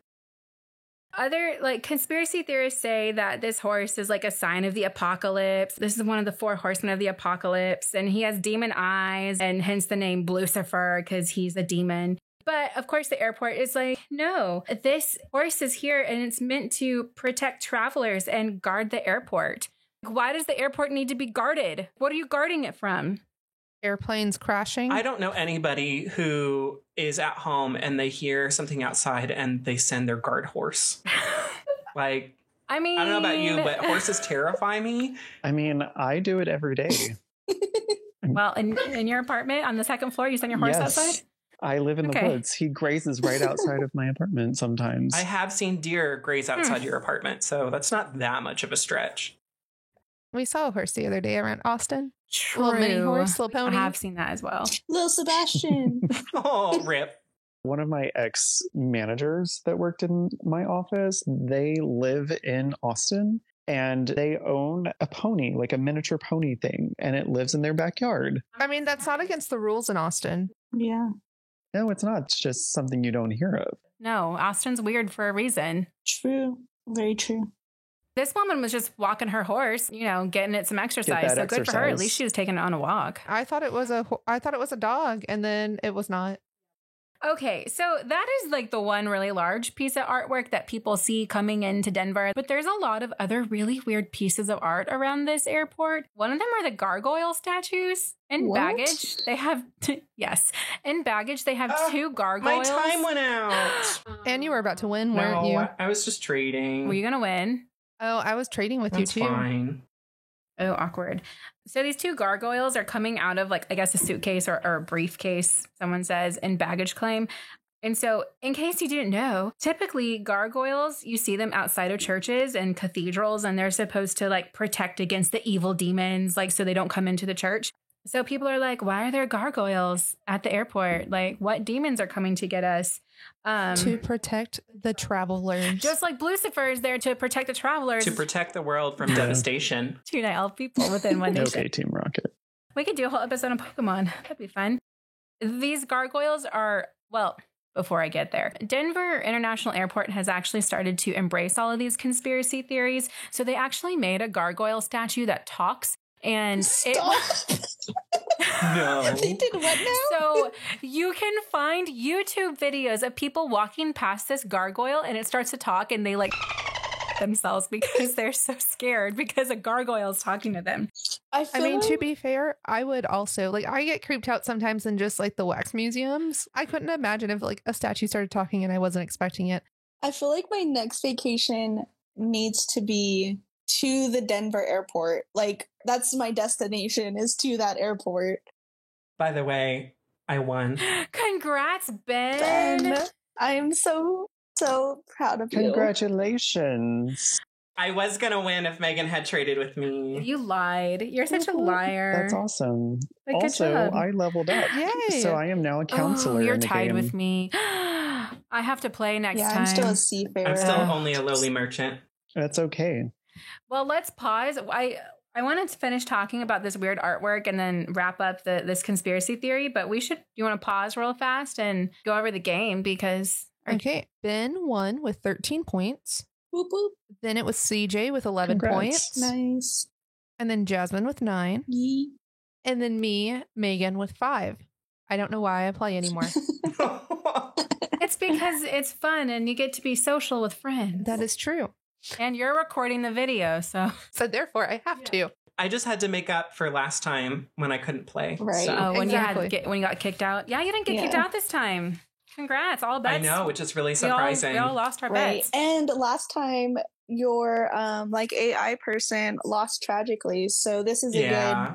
Other like conspiracy theorists say that this horse is like a sign of the apocalypse. This is one of the 4 horsemen of the apocalypse, and he has demon eyes, and hence the name Lucifer because he's a demon. But of course, the airport is like, no, this horse is here and it's meant to protect travelers and guard the airport. Why does the airport need to be guarded? What are you guarding it from? Airplanes crashing. I don't know anybody who is at home and they hear something outside and they send their guard horse. Like, I mean, I don't know about you, but horses terrify me. I mean, I do it every day. Well, in your apartment on the 2nd floor, you send your horse Yes. outside? I live in the Okay. woods. He grazes right outside of my apartment sometimes. I have seen deer graze outside your apartment, so that's not that much of a stretch. We saw a horse the other day around Austin. True. Little mini horse, little pony. I have seen that as well. Little Sebastian. Oh, rip. One of my ex-managers that worked in my office, they live in Austin and they own a pony, like a miniature pony thing, and it lives in their backyard. I mean, that's not against the rules in Austin. Yeah. No, it's not. It's just something you don't hear of. No, Austin's weird for a reason. True. Very true. This woman was just walking her horse, you know, getting it some exercise. that So good for her. At exercise. least she was taking it on a walk. I thought it was a dog, and then it was not. Okay, so that is like the one really large piece of artwork that people see coming into Denver. But there's a lot of other really weird pieces of art around this airport. One of them are the gargoyle statues. In What? baggage, they have, yes, in baggage, they have 2 My gargoyles. time went out. And you were about to win, weren't No, you? I was just trading. Were you going to win? Oh, I was trading with That's you too. fine. Oh, awkward. So these 2 gargoyles are coming out of like, I guess, a suitcase or a briefcase, someone says, in baggage claim. And so in case you didn't know, typically gargoyles, you see them outside of churches and cathedrals, and they're supposed to like protect against the evil demons, like so they don't come into the church. So people are like, why are there gargoyles at the airport? Like, what demons are coming to get us? To protect the travelers. Just like Lucifer is there to protect the travelers. To protect the world from Yeah. devastation. To unite all people within one nation. Okay, Team Rocket. We could do a whole episode on Pokemon. That'd be fun. These gargoyles are, well, before I get there, Denver International Airport has actually started to embrace all of these conspiracy theories. So they actually made a gargoyle statue that talks. And Stop. No. They did what now? so you can find YouTube videos of people walking past this gargoyle and it starts to talk and they like themselves because they're so scared because a gargoyle is talking to them. I mean, to be fair, I would also like I get creeped out sometimes in just like the wax museums. I couldn't imagine if like a statue started talking and I wasn't expecting it. I feel like my next vacation needs to be to the Denver airport. Like, that's my destination, is to that airport. By the way, I won. Congrats, Ben. Ben, I am so proud of you. Congratulations. I was going to win if Megan had traded with me. You lied. You're such a liar. That's awesome. But good Also, job. I leveled up. Yay. So I am now a counselor. Oh, you're in the tied game. with me. I have to play next Yeah, time. I'm still a seafarer. I'm still only a lowly merchant. That's okay. Well, let's pause. I wanted to finish talking about this weird artwork and then wrap up this conspiracy theory, but you want to pause real fast and go over the game because Okay. Ben won with 13 points. Boop, boop. Then it was CJ with 11 Congrats. points. Nice. And then Jasmine with 9. Yee. And then me, Megan, with 5. I don't know why I play anymore. it's because it's fun and you get to be social with friends. That is true. And you're recording the video, so. So therefore, I have to. I just had to make up for last time when I couldn't play. Right. So. Oh, when Exactly. when you got kicked out. Yeah, you didn't get kicked Yeah. out this time. Congrats, all bets. I know, which is really We surprising. all lost our Right. bets. And last time your like AI person lost tragically. So this is Yeah.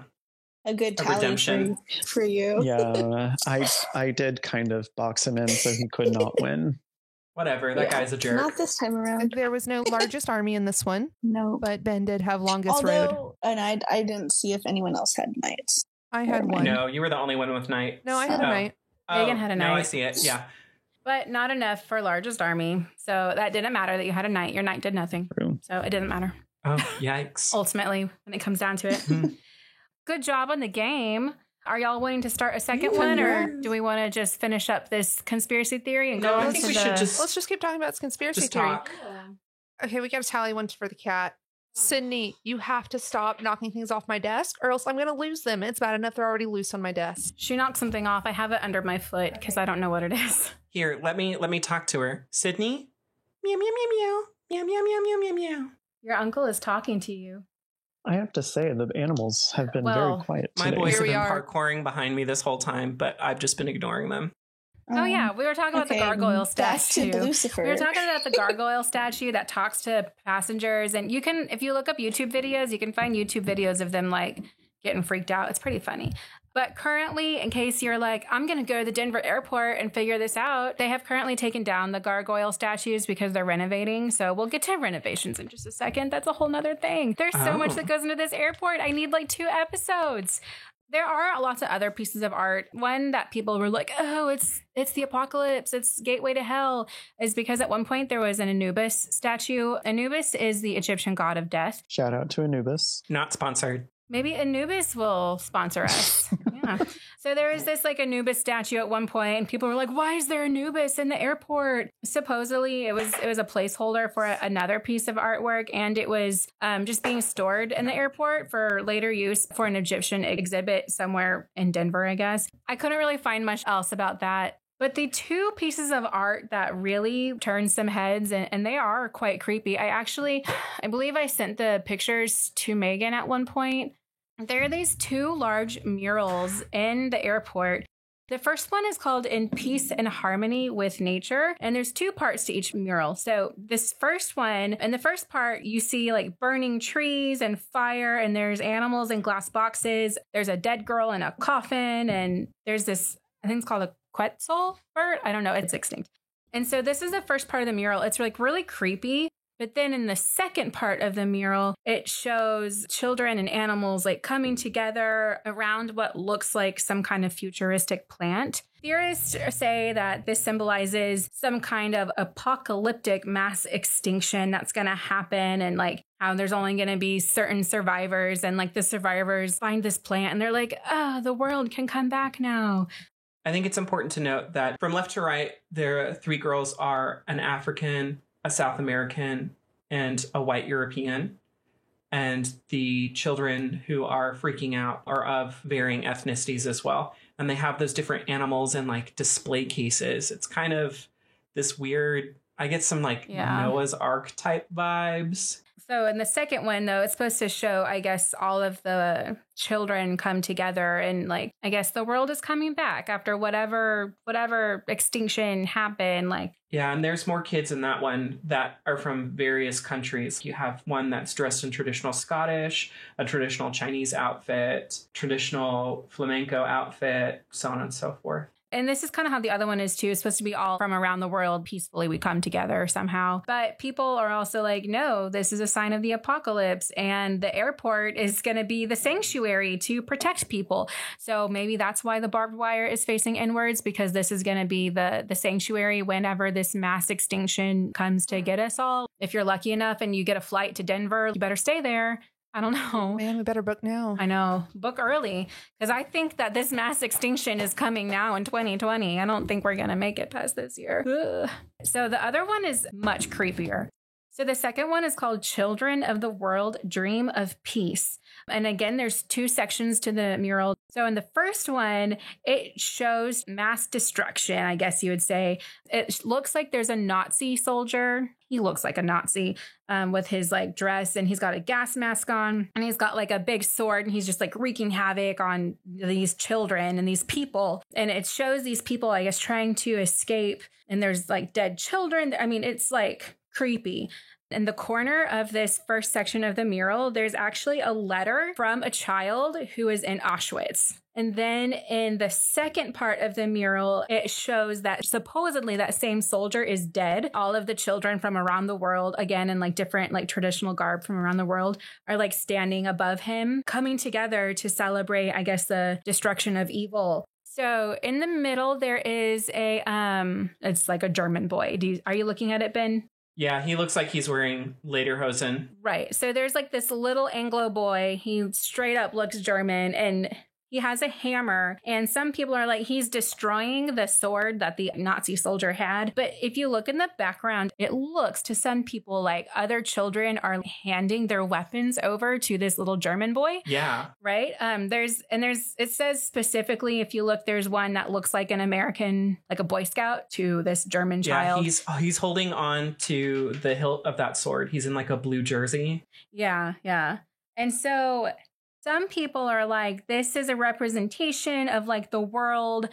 a good A tally redemption. for you. Yeah, I did kind of box him in so he could not win. Whatever. That Yeah. guy's a jerk. Not this time around. There was no largest army in this one, No. but Ben did have longest road. Although, and I didn't see if anyone else had knights. I had No. one. No, you were the only one with knight. No, I had a Oh. knight. Megan had a No, I knight. see it. Yeah. But not enough for largest army. So that didn't matter that you had a knight. Your knight did nothing. True. So it didn't matter. Oh, yikes. Ultimately, when it comes down to it. Hmm. Good job on the game. Are y'all wanting to start a second one, or do we want to just finish up this conspiracy theory and go No, I on think to we the... should just Let's just keep talking about this conspiracy just theory. talk. Okay, we got to tally one for the cat. Sydney, you have to stop knocking things off my desk, or else I'm going to lose them. It's bad enough they're already loose on my desk. She knocked something off. I have it under my foot because I don't know what it is. Here, let me talk to her. Sydney? Meow, meow, meow, meow. Meow, meow, meow, meow, meow, meow. Your uncle is talking to you. I have to say, the animals have been Well, very quiet My today. boys Here have we been are. parkouring behind me this whole time, but I've just been ignoring them. Oh yeah, we were talking about the gargoyle Back statue. to Lucifer. We were talking about the gargoyle statue that talks to passengers, and you can, if you look up YouTube videos, you can find YouTube videos of them like getting freaked out. It's pretty funny. But currently, in case you're like, I'm going to go to the Denver airport and figure this out, they have currently taken down the gargoyle statues because they're renovating. So we'll get to renovations in just a second. That's a whole nother thing. There's so much that goes into this airport. I need like 2 episodes. There are lots of other pieces of art. One that people were like, oh, it's the apocalypse, it's gateway to hell, is because at one point there was an Anubis statue. Anubis is the Egyptian god of death. Shout out to Anubis. Not sponsored. Maybe Anubis will sponsor us. Yeah. So there was this like Anubis statue at one point, and people were like, why is there Anubis in the airport? Supposedly it was a placeholder for another piece of artwork, and it was just being stored in the airport for later use for an Egyptian exhibit somewhere in Denver, I guess. I couldn't really find much else about that. But the 2 pieces of art that really turned some heads, and they are quite creepy. I believe I sent the pictures to Megan at one point. There are these 2 large murals in the airport. The first one is called In Peace and Harmony with Nature, and there's 2 parts to each mural. So this first one, in the first part, you see like burning trees and fire, and there's animals in glass boxes. There's a dead girl in a coffin, and there's this, I think it's called a Quetzal bird. I don't know. It's extinct. And so this is the first part of the mural. It's like really creepy. But then in the second part of the mural, it shows children and animals like coming together around what looks like some kind of futuristic plant. Theorists say that this symbolizes some kind of apocalyptic mass extinction that's going to happen, and like how there's only going to be certain survivors, and like the survivors find this plant and they're like, oh, the world can come back now. I think it's important to note that from left to right, the 3 girls are an African, a South American, and a white European. And the children who are freaking out are of varying ethnicities as well. And they have those different animals in like display cases. It's kind of this weird, I get some like Noah's Ark type vibes. So in the second one, though, it's supposed to show, I guess, all of the children come together, and like, I guess the world is coming back after whatever extinction happened. Like, yeah, and there's more kids in that one that are from various countries. You have one that's dressed in traditional Scottish, a traditional Chinese outfit, traditional flamenco outfit, so on and so forth. And this is kind of how the other one is too. It's supposed to be all from around the world. Peacefully we come together somehow. But people are also like, no, this is a sign of the apocalypse. And the airport is going to be the sanctuary to protect people. So maybe that's why the barbed wire is facing inwards, because this is going to be the sanctuary whenever this mass extinction comes to get us all. If you're lucky enough and you get a flight to Denver, you better stay there. I don't know. Man, we better book now. I know. Book early, because I think that this mass extinction is coming now in 2020. I don't think we're going to make it past this year. Ugh. So the other one is much creepier. So the second one is called Children of the World Dream of Peace. And again, there's 2 sections to the mural. So in the first one, it shows mass destruction, I guess you would say. It looks like there's a Nazi soldier. He looks like a Nazi with his like dress, and he's got a gas mask on, and he's got like a big sword, and he's just like wreaking havoc on these children and these people. And it shows these people, I guess, trying to escape, and there's like dead children. I mean, it's like creepy. In the corner of this first section of the mural, there's actually a letter from a child who is in Auschwitz. And then in the second part of the mural, it shows that supposedly that same soldier is dead. All of the children from around the world, again, in like different like traditional garb from around the world, are like standing above him, coming together to celebrate, I guess, the destruction of evil. So in the middle, there is it's like a German boy. Are you looking at it, Ben? Yeah, he looks like he's wearing lederhosen. Right. So there's like this little Anglo boy. He straight up looks German, and He has a hammer, and some people are like, he's destroying the sword that the Nazi soldier had. But if you look in the background, it looks to some people like other children are handing their weapons over to this little German boy. Yeah. Right. It says specifically, if you look, there's one that looks like an American, like a Boy Scout to this German child. He's holding on to the hilt of that sword. He's in like a blue jersey. Yeah. Yeah. And so some people are like, this is a representation of like the world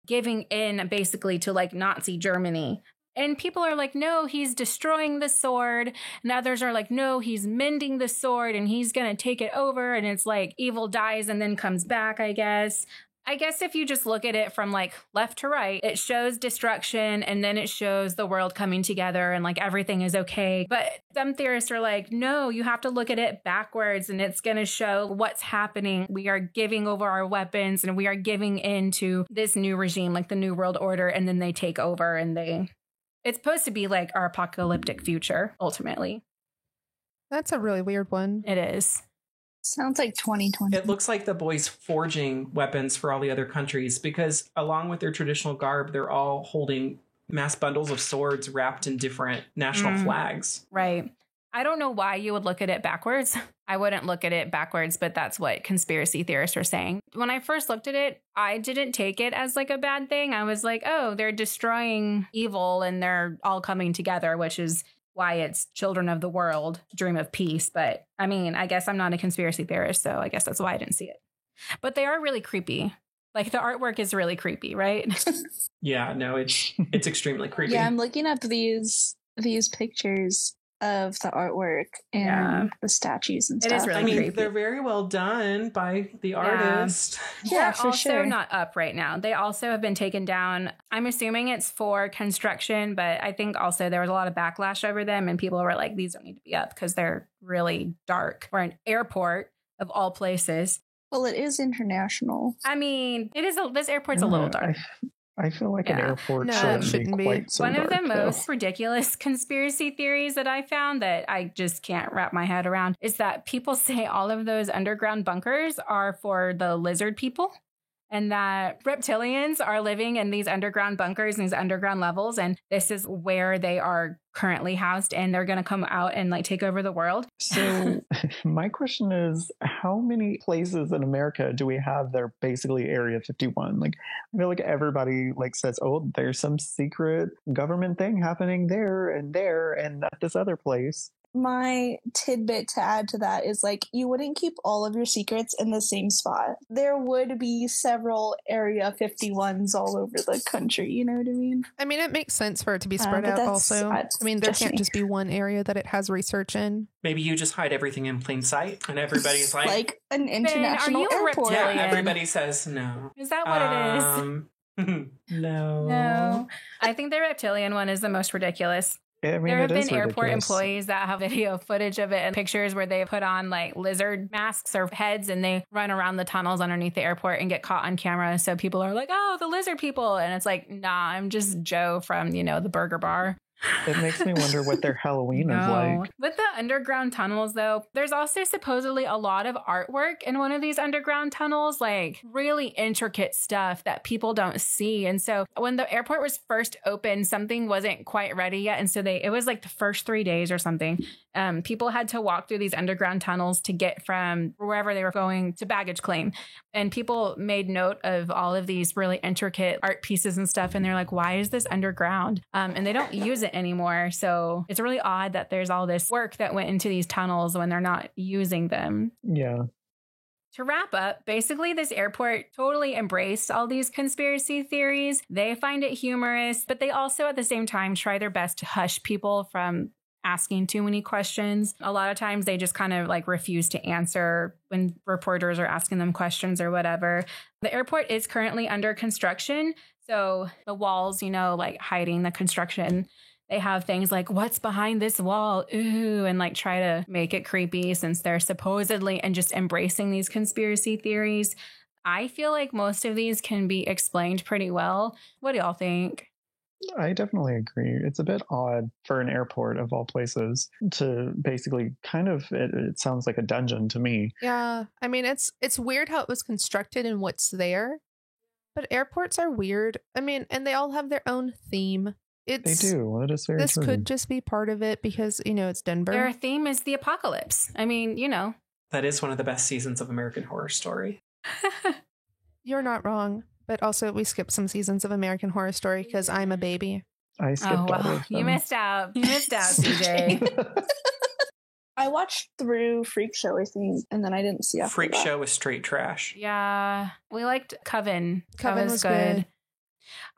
giving in basically to like Nazi Germany. And people are like, no, he's destroying the sword. And others are like, no, he's mending the sword and he's going to take it over. And it's like evil dies and then comes back, I guess. I guess if you just look at it from like left to right, it shows destruction and then it shows the world coming together and like everything is okay. But some theorists are like, no, you have to look at it backwards and it's going to show what's happening. We are giving over our weapons and we are giving into this new regime, like the New World Order. And then they take over and it's supposed to be like our apocalyptic future, ultimately. That's a really weird one. It is. Sounds like 2020. It looks like the boys forging weapons for all the other countries because along with their traditional garb, they're all holding mass bundles of swords wrapped in different national flags. Right. I don't know why you would look at it backwards. I wouldn't look at it backwards, but that's what conspiracy theorists are saying. When I first looked at it, I didn't take it as like a bad thing. I was like, oh, they're destroying evil and they're all coming together, which is why it's children of the world, dream of peace. But I mean, I guess I'm not a conspiracy theorist, so I guess that's why I didn't see it. But they are really creepy. Like the artwork is really creepy, right? Yeah, no, it's extremely creepy. Yeah, I'm looking up these pictures of the artwork and the statues and stuff. It is really creepy. They're very well done by the artist. Yeah, They're for also sure. not up right now. They also have been taken down. I'm assuming it's for construction, but I think also there was a lot of backlash over them and people were like, these don't need to be up because they're really dark. Or an airport of all places. Well, it is international. I mean, this airport's a little dark. I feel like an airport shouldn't be quite so One of the dark, though. most ridiculous conspiracy theories that I found that I just can't wrap my head around is that people say all of those underground bunkers are for the lizard people and that reptilians are living in these underground bunkers and these underground levels. And this is where they are currently housed and they're going to come out and like take over the world. So my question is, how many places in America do we have that are basically Area 51? Like, I feel like everybody like says, oh, there's some secret government thing happening there and at this other place. My tidbit to add to that is like, you wouldn't keep all of your secrets in the same spot. There would be several Area 51s all over the country. You know what I mean? I mean, it makes sense for it to be spread out also. I mean, there can't just be one area that it has research in. Maybe you just hide everything in plain sight and everybody's like an international are you airport. a yeah, reptilian? everybody says no. Is that what it is? No. No. I think the reptilian one is the most ridiculous. I mean, There have it is been airport ridiculous. employees that have video footage of it and pictures where they put on like lizard masks or heads and they run around the tunnels underneath the airport and get caught on camera. So people are like, oh, the lizard people. And it's like, nah, I'm just Joe from, the burger bar. It makes me wonder what their Halloween is like. With the underground tunnels, though, there's also supposedly a lot of artwork in one of these underground tunnels, like really intricate stuff that people don't see. And so when the airport was first opened, something wasn't quite ready yet. And so it was like the first 3 days or something. People had to walk through these underground tunnels to get from wherever they were going to baggage claim. And people made note of all of these really intricate art pieces and stuff. And they're like, why is this underground? And they don't use it anymore. So it's really odd that there's all this work that went into these tunnels when they're not using them. Yeah. To wrap up, basically this airport totally embraced all these conspiracy theories. They find it humorous, but they also at the same time try their best to hush people from asking too many questions. A lot of times they just kind of like refuse to answer when reporters are asking them questions or whatever. The airport is currently under construction. So the walls, like hiding the construction, they have things like, what's behind this wall? Ooh, and like try to make it creepy since they're supposedly and just embracing these conspiracy theories. I feel like most of these can be explained pretty well. What do y'all think? I definitely agree. It's a bit odd for an airport of all places to basically it sounds like a dungeon to me. Yeah. I mean, it's weird how it was constructed and what's there. But airports are weird. I mean, and they all have their own theme. They do. That is very This true. could just be part of it because, it's Denver. Their theme is the apocalypse. I mean, That is one of the best seasons of American Horror Story. You're not wrong. But also, we skipped some seasons of American Horror Story because I'm a baby. I skipped all of them. You missed out. You missed out, CJ. I watched through Freak Show, I think, and then I didn't see after Freak that. Show was straight trash. Yeah. We liked Coven. Coven That was good.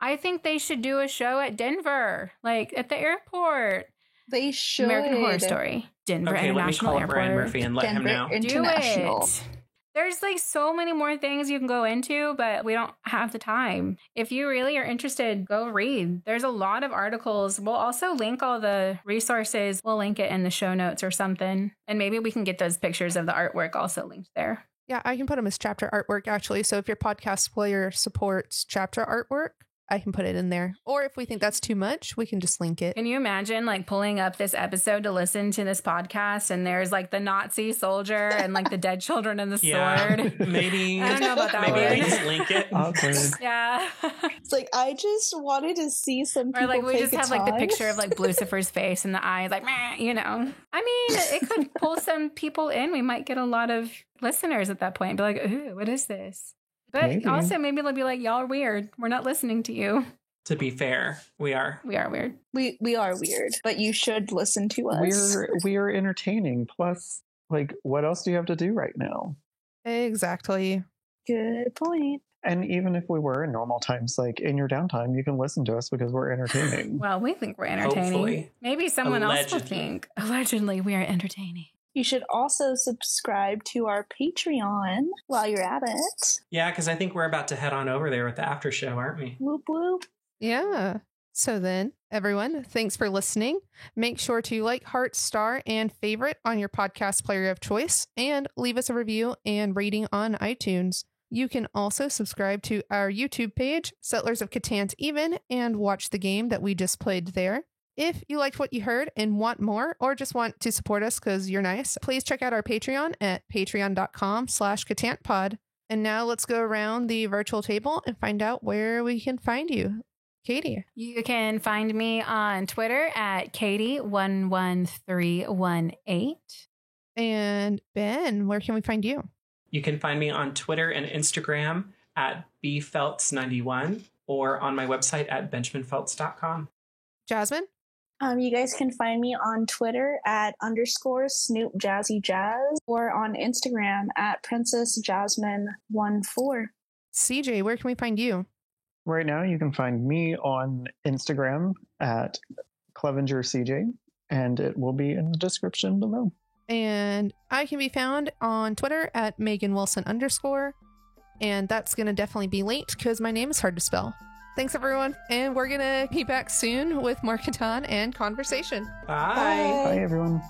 I think they should do a show at Denver, like at the airport. They should. American Horror Story. Denver Okay, let me International call up Airport. Brian Murphy and let him Denver know. Do International. it. There's like so many more things you can go into, but we don't have the time. If you really are interested, go read. There's a lot of articles. We'll also link all the resources. We'll link it in the show notes or something. And maybe we can get those pictures of the artwork also linked there. Yeah, I can put them as chapter artwork, actually. So if your podcast player supports chapter artwork, I can put it in there. Or if we think that's too much, we can just link it. Can you imagine like pulling up this episode to listen to this podcast and there's like the Nazi soldier and like the dead children and the sword? Maybe. I don't know about that Maybe one. they just link it. Awkward. Yeah. It's like, I just wanted to see some people Or like we play just have like the Catan. picture of like Lucifer's face and the eyes like, meh, I mean, it could pull some people in. We might get a lot of listeners at that point and be like, ooh, what is this? But Maybe. also maybe they'll be like, y'all are weird. We're not listening to you. To be fair, we are. We are weird. We are weird, but you should listen to us. We are entertaining. Plus, like, what else do you have to do right now? Exactly. Good point. And even if we were in normal times, like in your downtime, you can listen to us because we're entertaining. Well, we think we're entertaining. Hopefully. Maybe someone else will Allegedly. think. Allegedly, we are entertaining. You should also subscribe to our Patreon while you're at it. Yeah, because I think we're about to head on over there with the after show, aren't we? Whoop whoop. Yeah. So then, everyone, thanks for listening. Make sure to like, heart, star, and favorite on your podcast player of choice, and leave us a review and rating on iTunes. You can also subscribe to our YouTube page, Settlers of Catan Even, and watch the game that we just played there. If you liked what you heard and want more, or just want to support us because you're nice, please check out our Patreon at patreon.com/CatanPod. And now let's go around the virtual table and find out where we can find you. Katie. You can find me on Twitter at Katie11318. And Ben, where can we find you? You can find me on Twitter and Instagram at bfelts91 or on my website at benjaminfelts.com. Jasmine? You guys can find me on Twitter at _SnoopJazzyJazz or on Instagram at PrincessJasmine14. CJ, where can we find you? Right now, you can find me on Instagram at ClevengerCJ, and it will be in the description below. And I can be found on Twitter at MeganWilson_. And that's going to definitely be linked because my name is hard to spell. Thanks, everyone. And we're going to be back soon with more Catan and conversation. Bye. Bye, everyone.